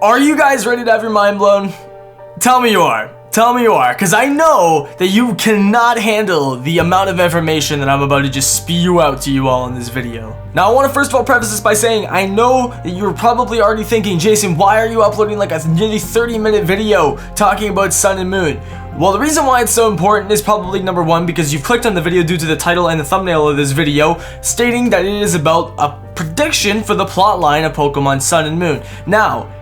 Are you guys ready to have your mind blown? Tell me you are. Tell me you are, because I know that you cannot handle the amount of information that I'm about to just spew out to you all in this video. Now, I want to first of all preface this by saying, I know that you're probably already thinking, Jason, why are you uploading like a nearly 30-minute video talking about Sun and Moon? Well, the reason why it's so important is probably number one, because you've clicked on the video due to the title and the thumbnail of this video, stating that it is about a prediction for the plotline of Pokemon Sun and Moon. Now,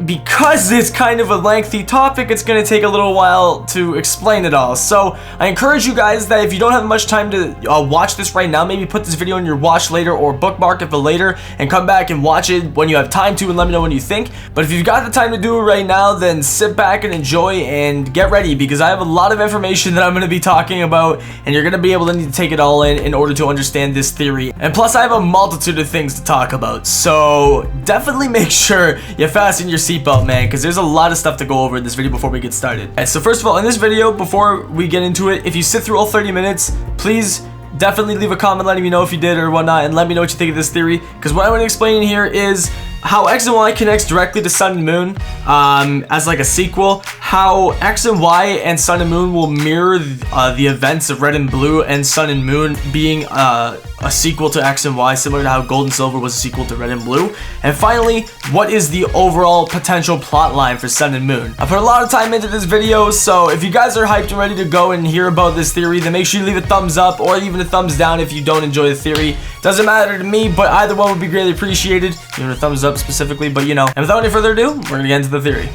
because it's kind of a lengthy topic, it's going to take a little while to explain it all. So I encourage you guys that if you don't have much time to watch this right now, maybe put this video in your watch later or bookmark it for later and come back and watch it when you have time to and let me know what you think. But if you've got the time to do it right now, then sit back and enjoy and get ready, because I have a lot of information that I'm going to be talking about and you're going to be able to need to take it all in order to understand this theory. And plus I have a multitude of things to talk about, so definitely make sure you fasten your seatbelt, man, because there's a lot of stuff to go over in this video before we get started. And so first of all, in this video, before we get into it, if you sit through all 30 minutes, please definitely leave a comment letting me know if you did or whatnot, and let me know what you think of this theory, because what I'm going to explain here is how X and Y connects directly to Sun and Moon as like a sequel, how X and Y and Sun and Moon will mirror the events of Red and Blue, and Sun and Moon being a sequel to X and Y, similar to how Gold and Silver was a sequel to Red and Blue. And finally, what is the overall potential plot line for Sun and Moon? I put a lot of time into this video, so if you guys are hyped and ready to go and hear about this theory, then make sure you leave a thumbs up or even a thumbs down if you don't enjoy the theory. Doesn't matter to me, but either one would be greatly appreciated. Even a thumbs up specifically, but you know. And without any further ado, we're gonna get into the theory.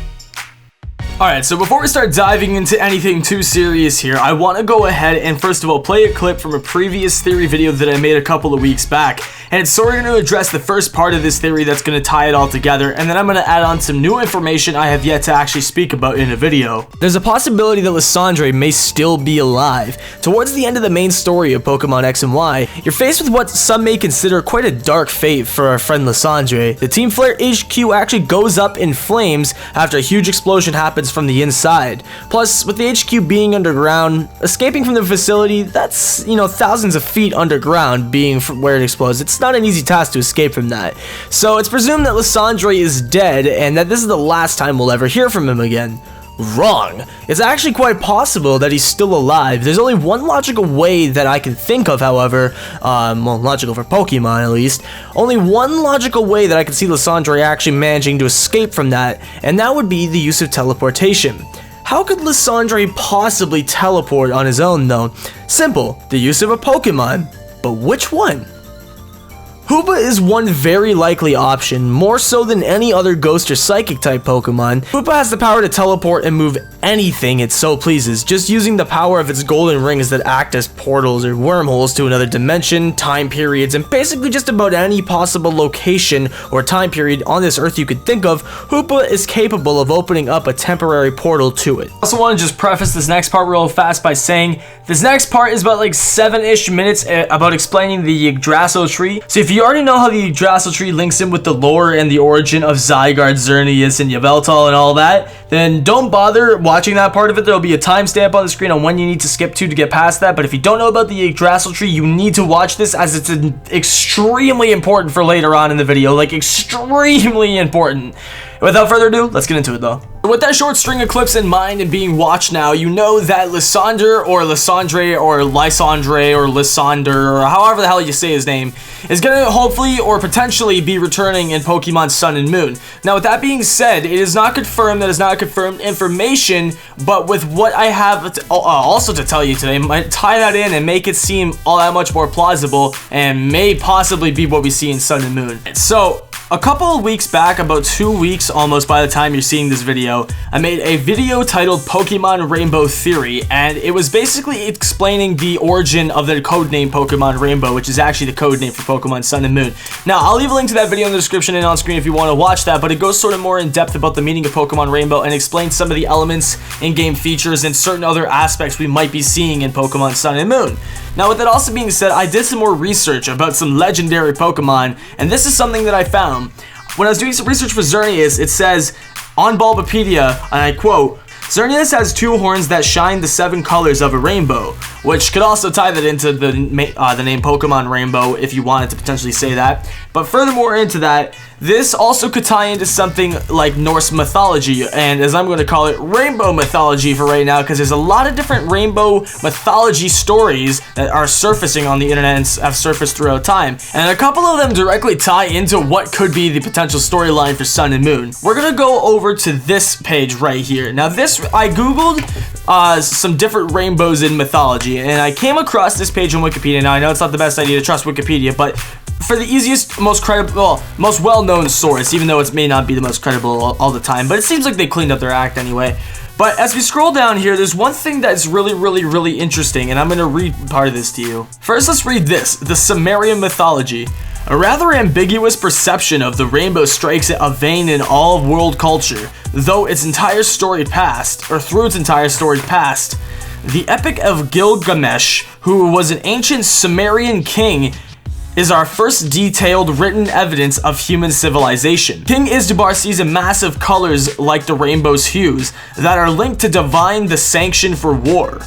Alright, so before we start diving into anything too serious here, I want to go ahead and first of all play a clip from a previous theory video that I made a couple of weeks back. And it's sort of going to address the first part of this theory that's going to tie it all together, and then I'm going to add on some new information I have yet to actually speak about in a video. There's a possibility that Lysandre may still be alive. Towards the end of the main story of Pokemon X and Y, you're faced with what some may consider quite a dark fate for our friend Lysandre. The Team Flare HQ actually goes up in flames after a huge explosion happens from the inside. Plus, with the HQ being underground, escaping from the facility that's, you know, thousands of feet underground being from where it explodes, it's not an easy task to escape from that. So it's presumed that Lysandre is dead and that this is the last time we'll ever hear from him again. Wrong. It's actually quite possible that he's still alive. There's only one logical way that I can think of, however, well, logical for Pokemon at least, only one logical way that I can see Lysandre actually managing to escape from that, and that would be the use of teleportation. How could Lysandre possibly teleport on his own though? Simple, the use of a Pokemon. But which one? Hoopa is one very likely option, more so than any other ghost or psychic type Pokemon. Hoopa has the power to teleport and move anything it so pleases, just using the power of its golden rings that act as portals or wormholes to another dimension, time periods, and basically just about any possible location or time period on this earth you could think of. Hoopa is capable of opening up a temporary portal to it. I also want to just preface this next part real fast by saying this next part is about like 7-ish minutes about explaining the Drasil Tree. So if you already know how the Drasil Tree links in with the lore and the origin of Zygarde, Xerneas, and Yveltal and all that, then don't bother watching that part of it. There'll be a timestamp on the screen on when you need to skip to get past that. But if you don't know about the Drasil Tree, you need to watch this, as it's extremely important for later on in the video. Like, extremely important. Without further ado, let's get into it though. With that short string of clips in mind and being watched now, you know that Lysandre or Lysandre or Lysandre or Lysander, or however the hell you say his name, is gonna hopefully or potentially be returning in Pokemon Sun and Moon. Now with that being said, it is not confirmed, that is not confirmed information, but with what I have also to tell you today, might tie that in and make it seem all that much more plausible, and may possibly be what we see in Sun and Moon. So a couple of weeks back, about 2 weeks almost by the time you're seeing this video, I made a video titled Pokemon Rainbow Theory, and it was basically explaining the origin of the codename Pokemon Rainbow, which is actually the codename for Pokemon Sun and Moon. Now, I'll leave a link to that video in the description and on screen if you want to watch that, but it goes sort of more in depth about the meaning of Pokemon Rainbow and explains some of the elements, in-game features, and certain other aspects we might be seeing in Pokemon Sun and Moon. Now, with that also being said, I did some more research about some legendary Pokemon, and this is something that I found. When I was doing some research for Xerneas, it says on Bulbapedia, and I quote, Xerneas has 2 horns that shine the 7 colors of a rainbow. which could also tie that into the name Pokemon Rainbow if you wanted to potentially say that. But furthermore into that, this also could tie into something like Norse mythology, and as I'm going to call it, rainbow mythology for right now, because there's a lot of different rainbow mythology stories that are surfacing on the internet and have surfaced throughout time. And a couple of them directly tie into what could be the potential storyline for Sun and Moon. We're going to go over to this page right here. Now this, I googled some different rainbows in mythology, and I came across this page on Wikipedia. Now I know it's not the best idea to trust Wikipedia, but for the easiest, most credible, most well-known source, even though it may not be the most credible all the time, but it seems like they cleaned up their act anyway. But as we scroll down here, there's one thing that's really interesting, and I'm going to read part of this to you. First, let's read this, the Sumerian mythology. A rather ambiguous perception of the rainbow strikes a vein in all of world culture, though its entire story past, or through its entire story past. The Epic of Gilgamesh, who was an ancient Sumerian king, is our first detailed written evidence of human civilization. King Izdubar sees a mass of colors like the rainbow's hues that are linked to divine the sanction for war.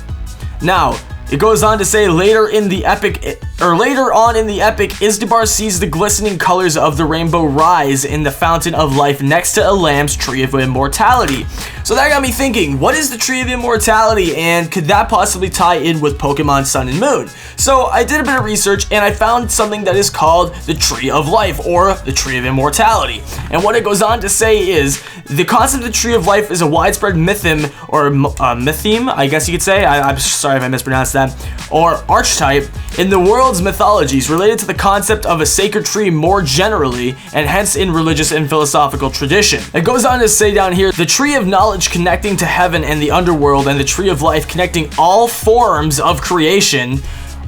Now, it goes on to say later on in the epic, Izdubar sees the glistening colors of the rainbow rise in the fountain of life next to a lamb's tree of immortality. So that got me thinking, what is the tree of immortality, and could that possibly tie in with Pokemon Sun and Moon? So I did a bit of research and I found something that is called the Tree of Life, or the Tree of Immortality. And what it goes on to say is, the concept of the Tree of Life is a widespread mytheme, or mytheme, I guess you could say, I'm sorry if I mispronounced that, or archetype in the world's mythologies related to the concept of a sacred tree more generally, and hence in religious and philosophical tradition. It goes on to say down here, the tree of knowledge connecting to heaven and the underworld, and the tree of life connecting all forms of creation,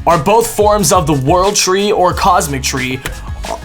are both forms of the world tree or cosmic tree,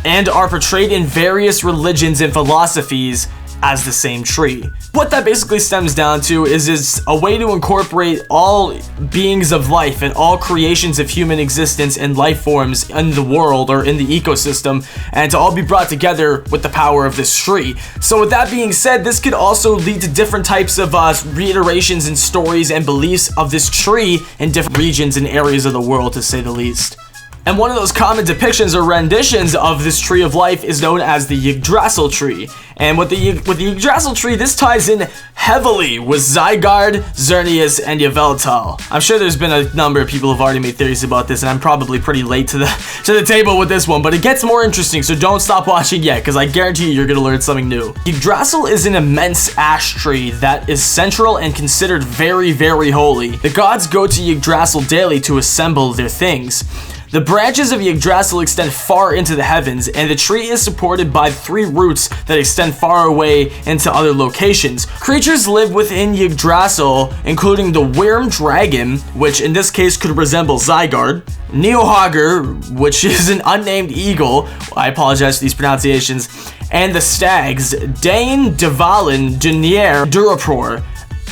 and are portrayed in various religions and philosophies as the same tree. What that basically stems down to is a way to incorporate all beings of life and all creations of human existence and life forms in the world or in the ecosystem, and to all be brought together with the power of this tree. So with that being said, this could also lead to different types of reiterations and stories and beliefs of this tree in different regions and areas of the world, to say the least. And one of those common depictions or renditions of this Tree of Life is known as the Yggdrasil Tree. And with the Yggdrasil Tree, this ties in heavily with Zygarde, Xerneas, and Yveltal. I'm sure there's been a number of people who've already made theories about this, and I'm probably pretty late to the table with this one, but it gets more interesting, so don't stop watching yet, because I guarantee you're gonna learn something new. Yggdrasil is an immense ash tree that is central and considered very holy. The gods go to Yggdrasil daily to assemble their things. The branches of Yggdrasil extend far into the heavens, and the tree is supported by 3 roots that extend far away into other locations. Creatures live within Yggdrasil, including the Wyrm Dragon, which in this case could resemble Zygarde, Neohogger, which is an unnamed eagle, I apologize for these pronunciations, and the stags, Dane, Dvalin, Denier, Durapor.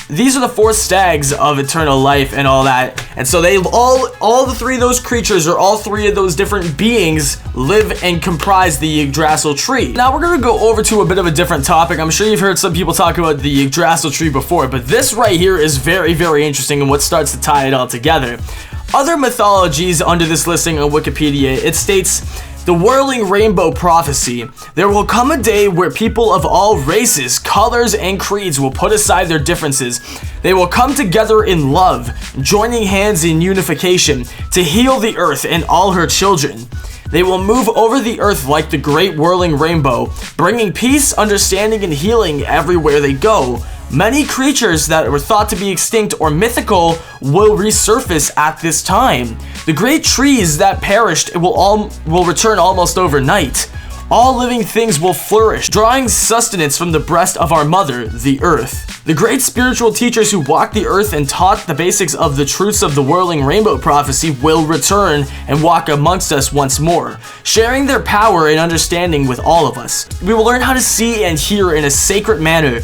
These are the 4 stags of eternal life and all that. And so they all the 3 of those creatures, or all 3 of those different beings, live and comprise the Yggdrasil tree. Now we're gonna go over to a bit of a different topic. I'm sure you've heard some people talk about the Yggdrasil tree before, but this right here is very interesting, and what starts to tie it all together. Other mythologies under this listing on Wikipedia, it states, the whirling rainbow prophecy. There will come a day where people of all races, colors, and creeds will put aside their differences. They will come together in love, joining hands in unification to heal the earth and all her children. They will move over the earth like the great whirling rainbow, bringing peace, understanding, and healing everywhere they go. Many creatures that were thought to be extinct or mythical will resurface at this time. The great trees that perished will return almost overnight. All living things will flourish, drawing sustenance from the breast of our mother, the earth. The great spiritual teachers who walked the earth and taught the basics of the truths of the whirling rainbow prophecy will return and walk amongst us once more, sharing their power and understanding with all of us. We will learn how to see and hear in a sacred manner.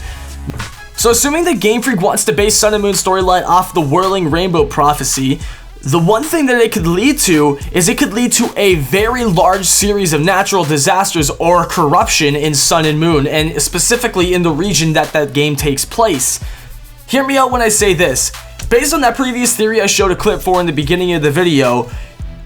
So assuming that Game Freak wants to base Sun and Moon storyline off the whirling rainbow prophecy, the one thing that it could lead to is it could lead to a very large series of natural disasters or corruption in Sun and Moon, and specifically in the region that game takes place. Hear me out when I say this. Based on that previous theory I showed a clip for in the beginning of the video,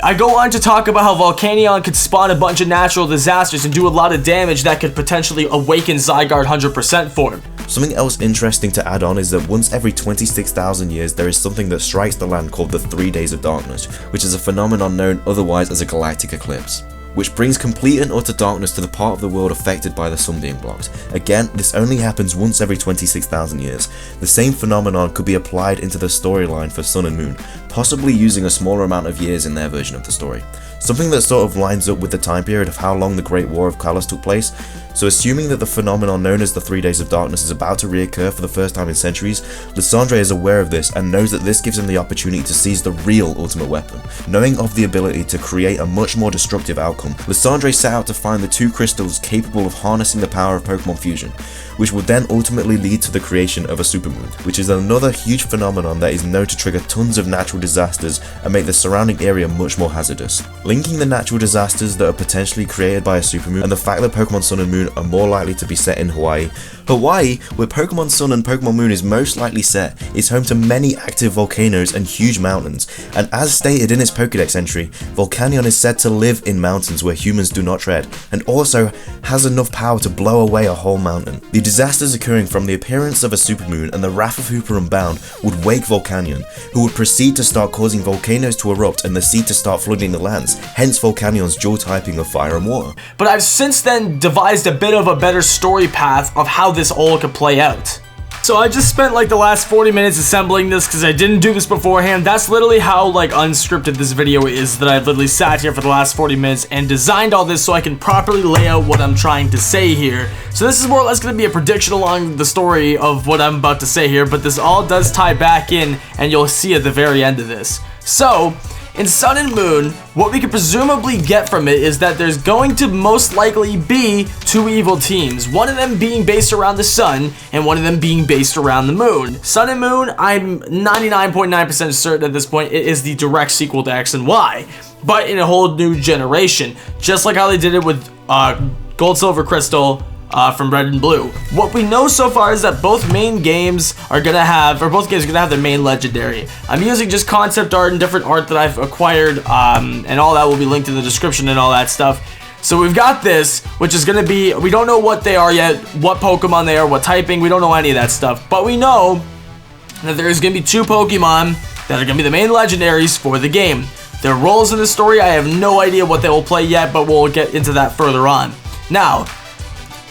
I go on to talk about how Volcanion could spawn a bunch of natural disasters and do a lot of damage that could potentially awaken Zygarde 100% form. Something else interesting to add on is that once every 26,000 years there is something that strikes the land called the 3 Days of Darkness, which is a phenomenon known otherwise as a galactic eclipse, which brings complete and utter darkness to the part of the world affected by the sun being blocked. Again, this only happens once every 26,000 years. The same phenomenon could be applied into the storyline for Sun and Moon, possibly using a smaller amount of years in their version of the story. Something that sort of lines up with the time period of how long the Great War of Kalos took place. So assuming that the phenomenon known as the 3 Days of Darkness is about to reoccur for the first time in centuries, Lysandre is aware of this and knows that this gives him the opportunity to seize the real ultimate weapon. Knowing of the ability to create a much more destructive outcome, Lysandre set out to find the 2 crystals capable of harnessing the power of Pokemon fusion, which will then ultimately lead to the creation of a supermoon, which is another huge phenomenon that is known to trigger tons of natural disasters and make the surrounding area much more hazardous. Linking the natural disasters that are potentially created by a supermoon and the fact that Pokemon Sun and Moon are more likely to be set in Hawaii, where Pokemon Sun and Pokemon Moon is most likely set, is home to many active volcanoes and huge mountains, and as stated in its Pokédex entry, Volcanion is said to live in mountains where humans do not tread, and also has enough power to blow away a whole mountain. The disasters occurring from the appearance of a supermoon and the wrath of Hoopa Unbound would wake Volcanion, who would proceed to start causing volcanoes to erupt and the sea to start flooding the lands, hence Volcanion's dual typing of fire and water. But I've since then devised a bit of a better story path of how this all could play out. So I just spent like the last 40 minutes assembling this because I didn't do this beforehand. That's literally how like unscripted this video is, that I've literally sat here for the last 40 minutes and designed all this so I can properly lay out what I'm trying to say here. So this is more or less going to be a prediction along the story of what I'm about to say here, but this all does tie back in and you'll see at the very end of this. So, in Sun and Moon, what we could presumably get from it is that there's going to most likely be 2 evil teams, one of them being based around the sun and one of them being based around the moon. Sun and Moon, I'm 99.9% certain at this point it is the direct sequel to X and Y, but in a whole new generation, just like how they did it with Gold, Silver, Crystal, from Red and Blue. What we know so far is that both games are gonna have their main legendary. I'm using just concept art and different art that I've acquired, and all that will be linked in the description and all that stuff. So we've got this, which is gonna be, we don't know what they are yet, what Pokemon they are, what typing, we don't know any of that stuff, but we know that there's gonna be 2 Pokemon that are gonna be the main legendaries for the game. Their roles in the story, I have no idea what they will play yet, but we'll get into that further on. Now,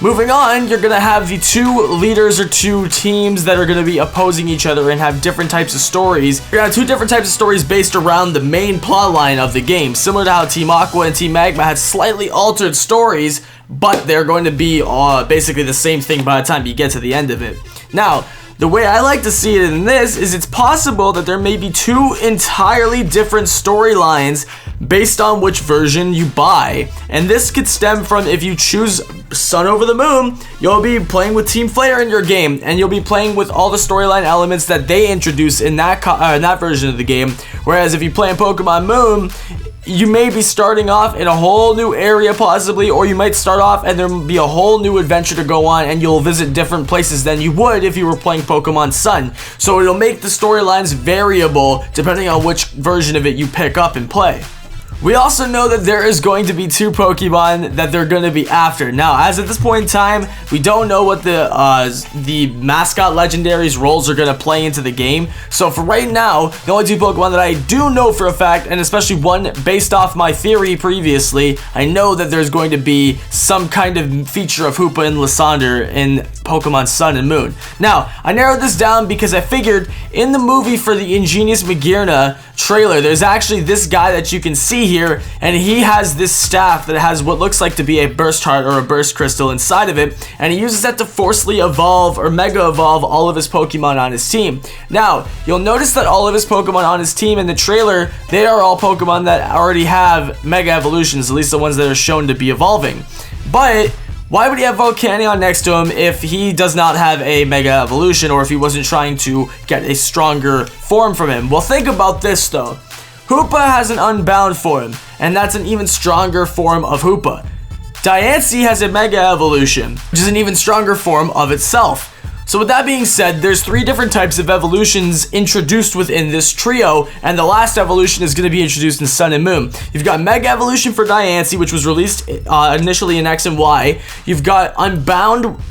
moving on, you're going to have the 2 leaders or 2 teams that are going to be opposing each other and have different types of stories. You're going to have 2 different types of stories based around the main plot line of the game, similar to how Team Aqua and Team Magma had slightly altered stories, but they're going to be basically the same thing by the time you get to the end of it. Now, the way I like to see it in this is it's possible that there may be 2 entirely different storylines based on which version you buy, and this could stem from, if you choose Sun over the Moon, you'll be playing with Team Flare in your game, and you'll be playing with all the storyline elements that they introduce in that version of the game, whereas if you play in Pokemon Moon, you may be starting off in a whole new area possibly, or you might start off and there'll be a whole new adventure to go on and you'll visit different places than you would if you were playing Pokemon Sun. So it'll make the storylines variable depending on which version of it you pick up and play. We also know that there is going to be 2 Pokemon that they're going to be after. Now, as at this point in time, we don't know what the mascot legendaries roles are going to play into the game. So for right now, the only 2 Pokemon that I do know for a fact, and especially one based off my theory previously, I know that there's going to be some kind of feature of Hoopa and Lysandre in Pokemon Sun and Moon. Now, I narrowed this down because I figured in the movie for the Ingenious Magearna trailer, there's actually this guy that you can see here, and he has this staff that has what looks like to be a burst heart or a burst crystal inside of it, and he uses that to forcefully evolve or mega evolve all of his Pokemon on his team. Now, you'll notice that all of his Pokemon on his team in the trailer, they are all Pokemon that already have mega evolutions, at least the ones that are shown to be evolving. But why would he have Volcanion next to him if he does not have a mega evolution, or if he wasn't trying to get a stronger form from him? Well, think about this though. Hoopa has an Unbound form, and that's an even stronger form of Hoopa. Diancie has a Mega Evolution, which is an even stronger form of itself. So with that being said, there's 3 different types of evolutions introduced within this trio, and the last evolution is going to be introduced in Sun and Moon. You've got Mega Evolution for Diancie, which was released initially in X and Y. You've got Unbound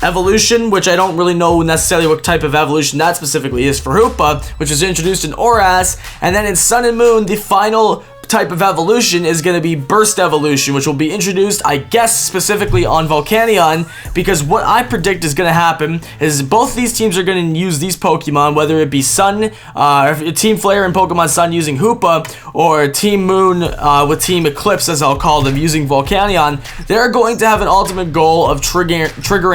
Evolution, which I don't really know necessarily what type of evolution that specifically is for Hoopa, which was introduced in Oras, and then in Sun and Moon, the final type of evolution is going to be Burst Evolution, which will be introduced, I guess, specifically on Volcanion, because what I predict is going to happen is both these teams are going to use these Pokemon, whether it be Sun, Team Flare and Pokemon Sun using Hoopa, or Team Moon with Team Eclipse, as I'll call them, using Volcanion. They're going to have an ultimate goal of triggering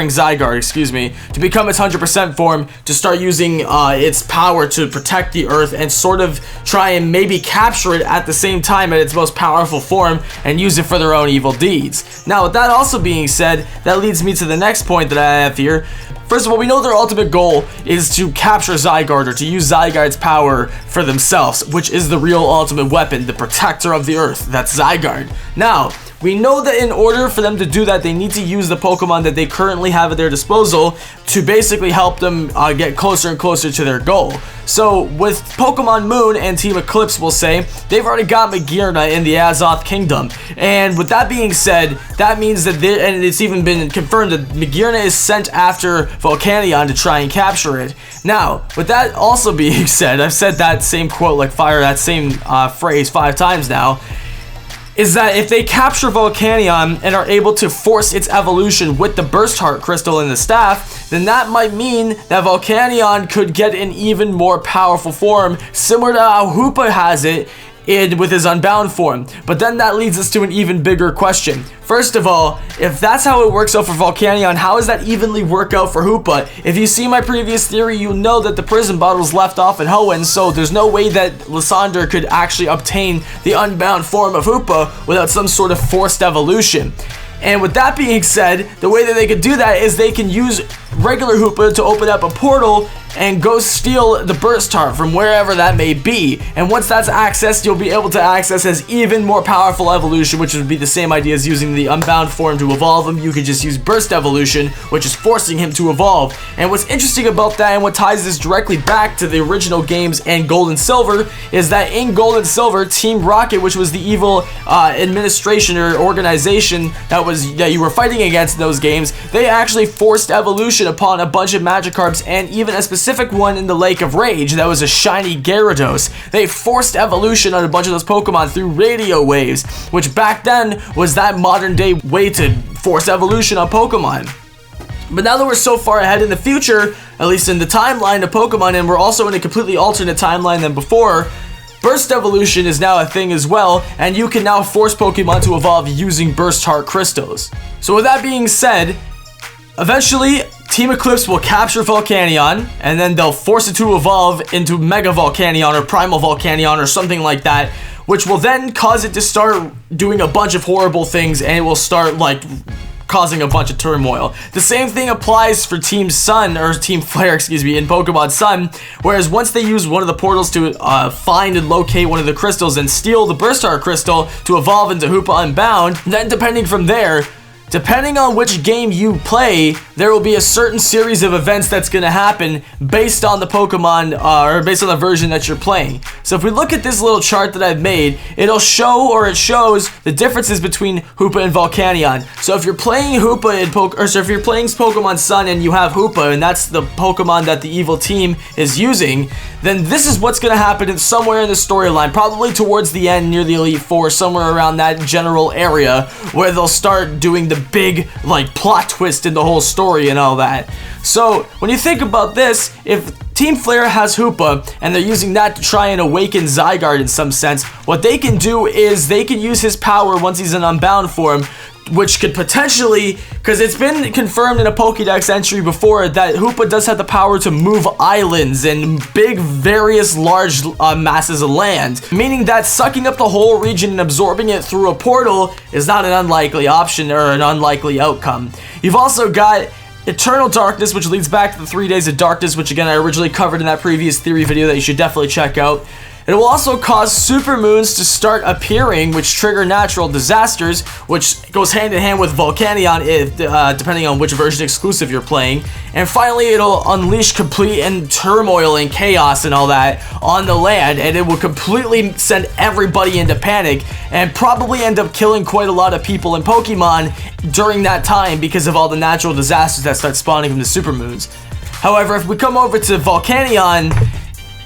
Zygarde, to become its 100% form, to start using its power to protect the Earth and sort of try and maybe capture it at the same time at its most powerful form and use it for their own evil deeds. Now, with that also being said, that leads me to the next point that I have here. First of all, we know their ultimate goal is to capture Zygarde, or to use Zygarde's power for themselves, which is the real ultimate weapon, the protector of the Earth. That's Zygarde. Now, we know that in order for them to do that, they need to use the Pokemon that they currently have at their disposal to basically help them get closer and closer to their goal. So with Pokemon Moon and Team Eclipse, we'll say, they've already got Magearna in the Azoth Kingdom. And with that being said, that means that and it's even been confirmed that Magearna is sent after Volcanion to try and capture it. Now, with that also being said, I've said that same quote like fire, that same phrase 5 times now, is that if they capture Volcanion and are able to force its evolution with the Burst Heart Crystal in the staff, then that might mean that Volcanion could get an even more powerful form, similar to how Hoopa has it with his Unbound form. But then that leads us to an even bigger question. First of all, if that's how it works out for Volcanion, how does that evenly work out for Hoopa? If you see my previous theory, you know that the prison bottle's left off at Hoenn, so there's no way that Lysandre could actually obtain the Unbound form of Hoopa without some sort of forced evolution. And with that being said, the way that they could do that is they can use regular Hoopa to open up a portal and go steal the Burst Heart from wherever that may be. And once that's accessed, you'll be able to access as even more powerful evolution, which would be the same idea as using the Unbound form to evolve him. You could just use Burst Evolution, which is forcing him to evolve. And what's interesting about that, and what ties this directly back to the original games and Gold and Silver, is that in Gold and Silver, Team Rocket, which was the evil administration or organization that you were fighting against in those games, they actually forced evolution upon a bunch of Magikarps, and even a specific one in the Lake of Rage that was a shiny Gyarados. They forced evolution on a bunch of those Pokemon through radio waves, which back then was that modern day way to force evolution on Pokemon. But now that we're so far ahead in the future, at least in the timeline of Pokemon, and we're also in a completely alternate timeline than before, Burst Evolution is now a thing as well, and you can now force Pokemon to evolve using Burst Heart Crystals. So with that being said, eventually Team Eclipse will capture Volcanion, and then they'll force it to evolve into Mega Volcanion or Primal Volcanion or something like that, which will then cause it to start doing a bunch of horrible things, and it will start like causing a bunch of turmoil. The same thing applies for Team Sun, or Team Flare, in Pokemon Sun, whereas once they use one of the portals to find and locate one of the crystals and steal the Burst Heart Crystal to evolve into Hoopa Unbound, then depending on which game you play, there will be a certain series of events that's going to happen based on the Pokemon, or based on the version that you're playing. So if we look at this little chart that I've made, it shows the differences between Hoopa and Volcanion. So if you're playing Hoopa if you're playing Pokemon Sun and you have Hoopa, and that's the Pokemon that the evil team is using, then this is what's going to happen somewhere in the storyline, probably towards the end near the Elite Four, somewhere around that general area, where they'll start doing the big plot twist in the whole story and all that. So when you think about this, if Team Flare has Hoopa and they're using that to try and awaken Zygarde in some sense, what they can do is they can use his power once he's in Unbound form, which could potentially, because it's been confirmed in a Pokédex entry before that Hoopa does have the power to move islands and big, various large masses of land, meaning that sucking up the whole region and absorbing it through a portal is not an unlikely option or an unlikely outcome. You've also got Eternal Darkness, which leads back to the 3 Days of Darkness, which again I originally covered in that previous theory video that you should definitely check out. It will also cause supermoons to start appearing, which trigger natural disasters, which goes hand in hand with Volcanion, depending on which version exclusive you're playing. And finally, it'll unleash complete and turmoil and chaos and all that on the land, and it will completely send everybody into panic and probably end up killing quite a lot of people in Pokemon during that time because of all the natural disasters that start spawning from the supermoons. However, if we come over to Volcanion,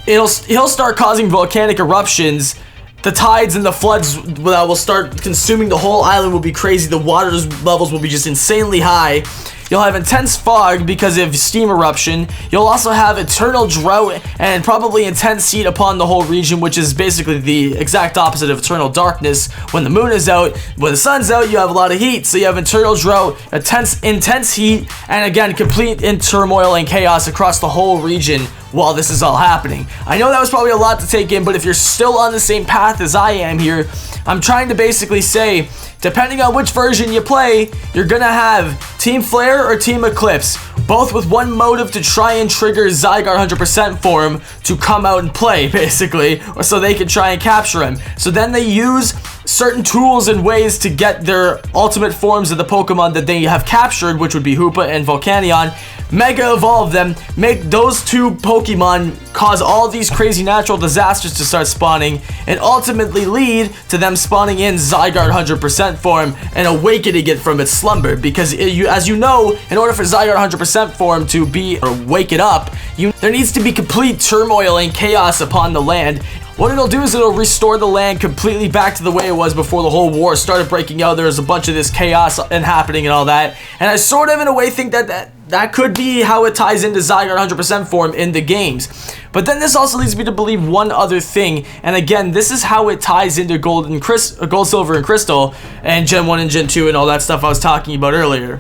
he'll start causing volcanic eruptions. The tides and the floods that will start consuming the whole island will be crazy. The water levels will be just insanely high. You'll have intense fog because of steam eruption. You'll also have eternal drought and probably intense heat upon the whole region, which is basically the exact opposite of eternal darkness. When the moon is out, when the sun's out, you have a lot of heat. So you have eternal drought, intense heat, and again, complete turmoil and chaos across the whole region while this is all happening. I know that was probably a lot to take in, but if you're still on the same path as I am here, I'm trying to basically say, depending on which version you play, you're gonna have Team Flare or Team Eclipse, both with one motive to try and trigger Zygarde 100% form to come out and play, basically, or so they can try and capture him. So then they use certain tools and ways to get their ultimate forms of the Pokemon that they have captured, which would be Hoopa and Volcanion, Mega Evolve them, make those two Pokemon cause all these crazy natural disasters to start spawning, and ultimately lead to them spawning in Zygarde 100% form and awakening it from its slumber. Because as you know, in order for Zygarde 100% form to be, or wake it up, there needs to be complete turmoil and chaos upon the land. What it'll do is it'll restore the land completely back to the way it was before the whole war started breaking out. There was a bunch of this chaos and happening and all that. And I sort of, in a way, think that could be how it ties into Zygarde 100% form in the games. But then this also leads me to believe one other thing. And again, this is how it ties into Gold, Silver, and Crystal, and Gen 1 and Gen 2 and all that stuff I was talking about earlier.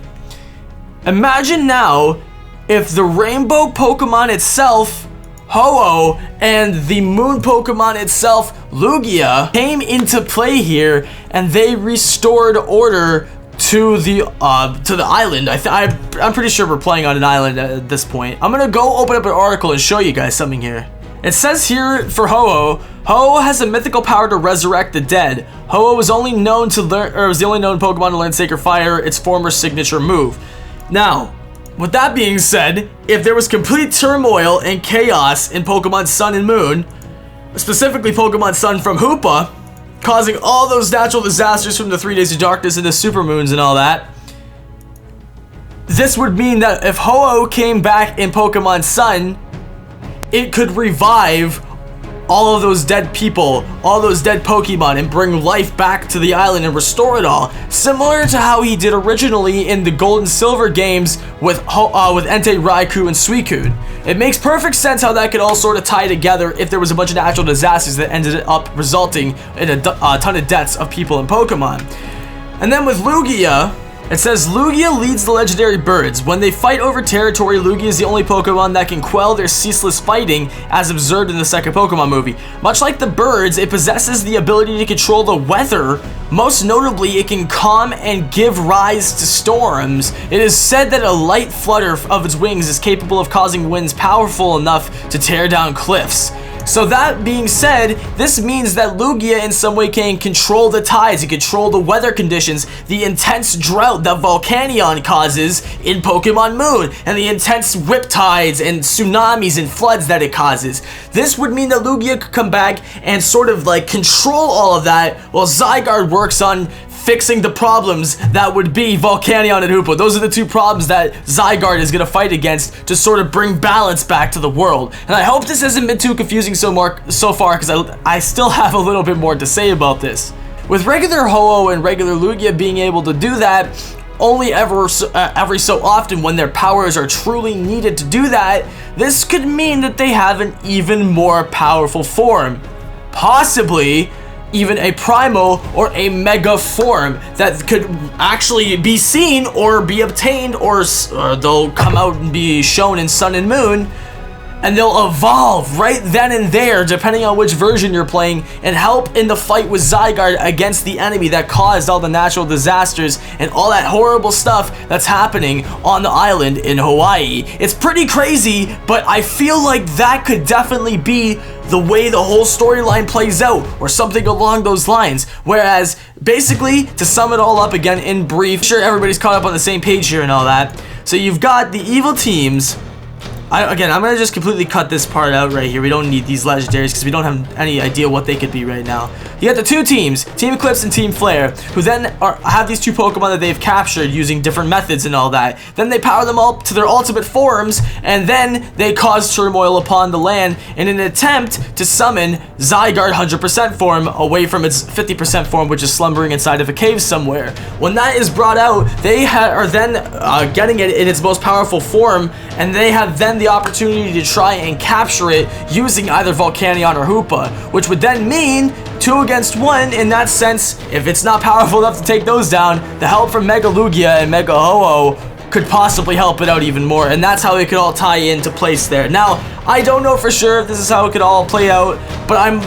Imagine now if the Rainbow Pokemon itself, Ho-Oh, and the Moon Pokemon itself, Lugia, came into play here, and they restored order to the island. I'm pretty sure we're playing on an island at this point. I'm gonna go open up an article and show you guys something here. It says here for Ho-Oh, Ho-Oh has a mythical power to resurrect the dead. Ho-Oh was only known to learn, or was the only known Pokemon to learn Sacred Fire, its former signature move. Now, with that being said, if there was complete turmoil and chaos in Pokemon Sun and Moon, specifically Pokemon Sun from Hoopa, causing all those natural disasters from the 3 Days of Darkness and the supermoons and all that, this would mean that if Ho-Oh came back in Pokemon Sun, it could revive all of those dead people, all those dead Pokemon, and bring life back to the island and restore it all. Similar to how he did originally in the Gold and Silver games with Entei, Raikou, and Suicune. It makes perfect sense how that could all sort of tie together if there was a bunch of natural disasters that ended up resulting in a ton of deaths of people and Pokemon. And then with Lugia, it says, Lugia leads the legendary birds. When they fight over territory, Lugia is the only Pokemon that can quell their ceaseless fighting, as observed in the second Pokemon movie. Much like the birds, it possesses the ability to control the weather. Most notably, it can calm and give rise to storms. It is said that a light flutter of its wings is capable of causing winds powerful enough to tear down cliffs. So that being said, this means that Lugia in some way can control the tides and control the weather conditions, the intense drought that Volcanion causes in Pokemon Moon, and the intense whip tides and tsunamis and floods that it causes. This would mean that Lugia could come back and sort of like control all of that, while Zygarde works on fixing the problems that would be Volcanion and Hoopa. Those are the two problems that Zygarde is going to fight against to sort of bring balance back to the world. And I hope this hasn't been too confusing so far, because I still have a little bit more to say about this. With regular Ho-Oh and regular Lugia being able to do that only every so often when their powers are truly needed to do that, this could mean that they have an even more powerful form. Possibly even a primal or a mega form that could actually be seen or be obtained, or they'll come out and be shown in Sun and Moon. and they'll evolve right then and there, depending on which version you're playing, and help in the fight with Zygarde against the enemy that caused all the natural disasters and all that horrible stuff that's happening on the island in Hawaii. It's pretty crazy, but I feel like that could definitely be the way the whole storyline plays out, or something along those lines. Whereas, basically, to sum it all up again in brief, sure everybody's caught up on the same page here and all that. So you've got the evil teams. Again, I'm going to just completely cut this part out right here. We don't need these legendaries because we don't have any idea what they could be right now. You got the two teams, Team Eclipse and Team Flare, who then have these two Pokemon that they've captured using different methods and all that. Then they power them up to their ultimate forms, and then they cause turmoil upon the land in an attempt to summon Zygarde 100% form away from its 50% form, which is slumbering inside of a cave somewhere. When that is brought out, they are then getting it in its most powerful form, and they have then the opportunity to try and capture it using either Volcanion or Hoopa, which would then mean 2 against 1 in that sense. If it's not powerful enough to take those down, the help from Mega Lugia and Mega Ho-Oh could possibly help it out even more, and that's how it could all tie into place there. Now, I don't know for sure if this is how it could all play out, but I'm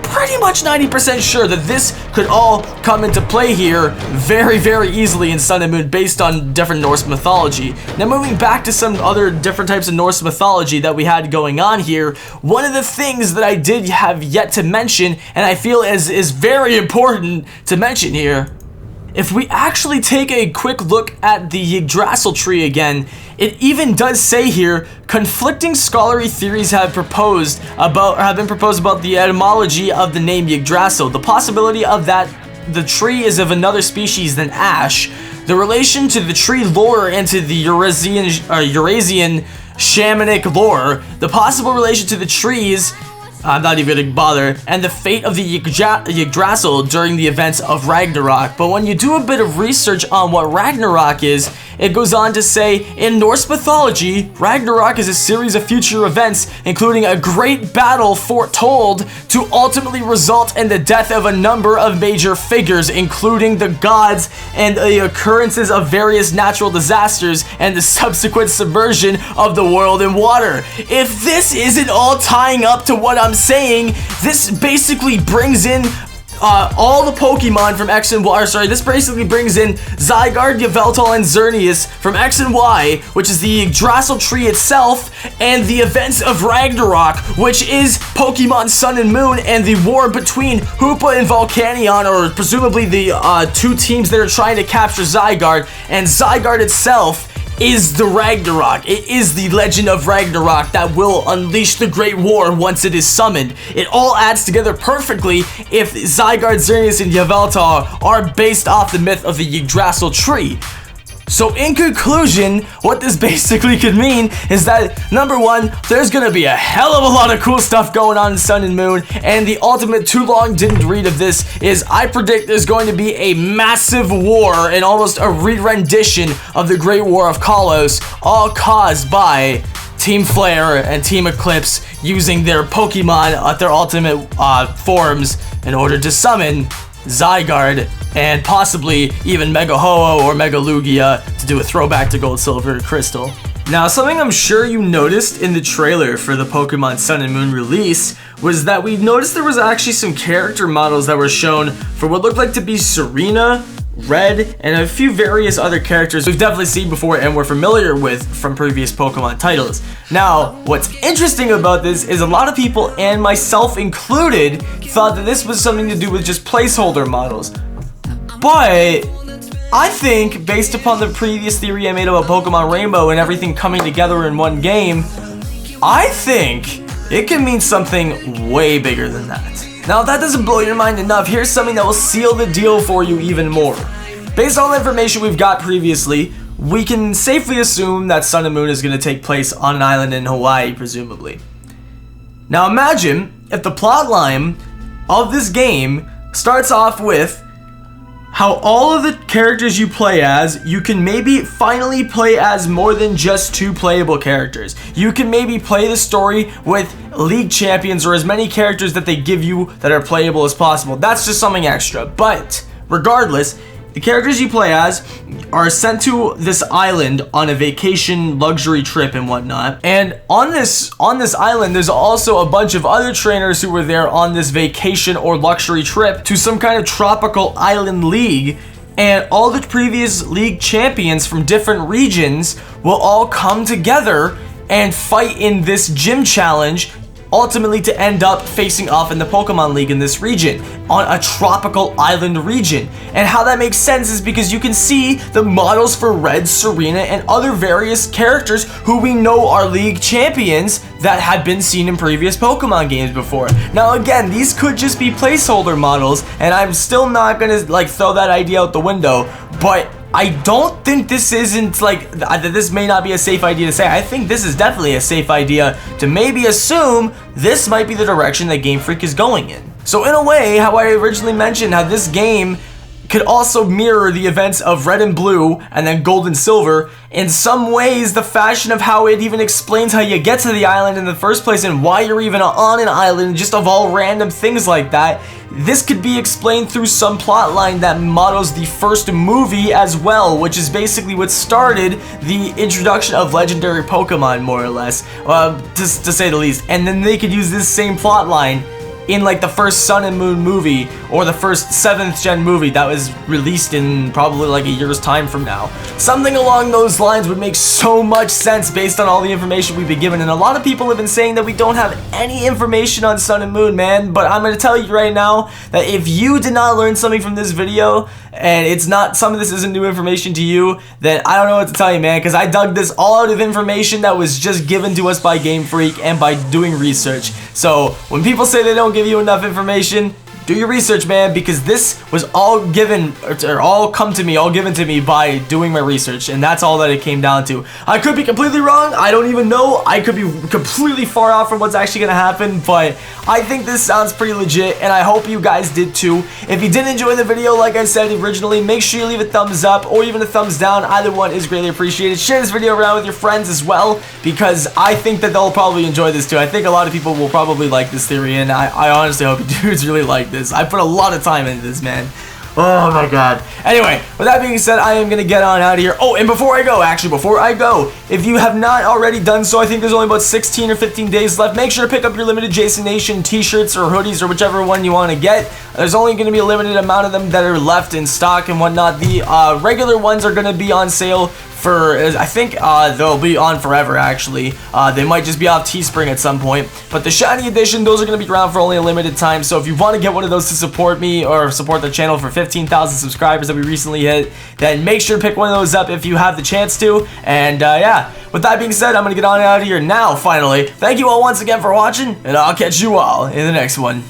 pretty much 90% sure that this could all come into play here very, very easily in Sun and Moon based on different Norse mythology. Now, moving back to some other different types of Norse mythology that we had going on here, one of the things that I did have yet to mention, and I feel is very important to mention here, if we actually take a quick look at the Drasil Tree again, it even does say here, conflicting scholarly theories have been proposed about the etymology of the name Yggdrasil. The possibility of that the tree is of another species than ash, the relation to the tree lore and to the Eurasian shamanic lore, the possible relation to the trees, I'm not even gonna bother, and the fate of the Yggdrasil during the events of Ragnarok. But when you do a bit of research on what Ragnarok is, it goes on to say, in Norse mythology, Ragnarok is a series of future events, including a great battle foretold to ultimately result in the death of a number of major figures, including the gods and the occurrences of various natural disasters and the subsequent submersion of the world in water. If this isn't all tying up to what I'm saying, this basically brings in all the Pokemon from X and Y, this basically brings in Zygarde, Yveltal, and Xerneas from X and Y, which is the Drasil Tree itself, and the events of Ragnarok, which is Pokemon Sun and Moon, and the war between Hoopa and Volcanion, or presumably the two teams that are trying to capture Zygarde, and Zygarde itself is the Ragnarok. It is the legend of Ragnarok that will unleash the Great War once it is summoned. It all adds together perfectly if Zygarde, Xerneas, and Yveltal are based off the myth of the Yggdrasil Tree. So in conclusion, what this basically could mean is that, number one, there's gonna be a hell of a lot of cool stuff going on in Sun and Moon, and the ultimate too long didn't read of this is I predict there's going to be a massive war and almost a re-rendition of the Great War of Kalos, all caused by Team Flare and Team Eclipse using their Pokemon at their ultimate forms in order to summon Zygarde and possibly even Mega Ho-Oh or Mega Lugia to do a throwback to Gold, Silver, Crystal. Now, something I'm sure you noticed in the trailer for the Pokemon Sun and Moon release was that we noticed there was actually some character models that were shown for what looked like to be Serena, Red, and a few various other characters we've definitely seen before and we're familiar with from previous Pokemon titles. Now, what's interesting about this is a lot of people, and myself included, thought that this was something to do with just placeholder models. But I think, based upon the previous theory I made about Pokemon Rainbow and everything coming together in one game, I think it can mean something way bigger than that. Now, if that doesn't blow your mind enough, here's something that will seal the deal for you even more. Based on the information we've got previously, we can safely assume that Sun and Moon is going to take place on an island in Hawaii, presumably. Now imagine if the plotline of this game starts off with how all of the characters you play as, you can maybe finally play as more than just 2 playable characters. You can maybe play the story with league champions or as many characters that they give you that are playable as possible. That's just something extra. But regardless, the characters you play as are sent to this island on a vacation luxury trip and whatnot. And on this island, there's also a bunch of other trainers who were there on this vacation or luxury trip to some kind of tropical island league. And all the previous league champions from different regions will all come together and fight in this gym challenge, ultimately to end up facing off in the Pokemon League in this region, on a tropical island region. And how that makes sense is because you can see the models for Red, Serena, and other various characters who we know are league champions that had been seen in previous Pokemon games before. Now again, these could just be placeholder models, and I'm still not gonna like throw that idea out the window, but I don't think this isn't like, this may not be a safe idea to say. I think this is definitely a safe idea to maybe assume this might be the direction that Game Freak is going in. So in a way, how I originally mentioned how this game could also mirror the events of Red and Blue and then Gold and Silver, in some ways the fashion of how it even explains how you get to the island in the first place and why you're even on an island, just of all random things like that. This could be explained through some plot line that models the first movie as well, which is basically what started the introduction of legendary Pokemon, more or less, to say the least. And then they could use this same plot line in like the first Sun and Moon movie, or the first 7th gen movie that was released in probably like a year's time from now. Something along those lines would make so much sense based on all the information we've been given. And a lot of people have been saying that we don't have any information on Sun and Moon, man. But I'm gonna tell you right now that if you did not learn something from this video, and it's not, some of this isn't new information to you, then I don't know what to tell you, man, because I dug this all out of information that was just given to us by Game Freak and by doing research. So when people say they don't give you enough information, do your research, man, because this was all given, or all given to me by doing my research, and that's all that it came down to. I could be completely wrong, I don't even know, I could be completely far off from what's actually gonna happen, but I think this sounds pretty legit, and I hope you guys did too. If you did enjoy the video, like I said originally, make sure you leave a thumbs up, or even a thumbs down, either one is greatly appreciated. Share this video around with your friends as well, because I think that they'll probably enjoy this too. I think a lot of people will probably like this theory, and I honestly hope you dudes really like this. I put a lot of time into this, man. Oh my god. Anyway, with that being said, I am gonna get on out of here. Oh, and before I go, if you have not already done so, I think there's only about 16 or 15 days left. Make sure to pick up your limited Jason Nation t-shirts or hoodies or whichever one you want to get. There's only gonna be a limited amount of them that are left in stock and whatnot. The regular ones are gonna be on sale for, I think they'll be on forever, actually. They might just be off Teespring at some point. But the shiny edition, those are going to be around for only a limited time. So if you want to get one of those to support me or support the channel for 15,000 subscribers that we recently hit, then make sure to pick one of those up if you have the chance to. And yeah, with that being said, I'm going to get on out of here now, finally. Thank you all once again for watching, and I'll catch you all in the next one.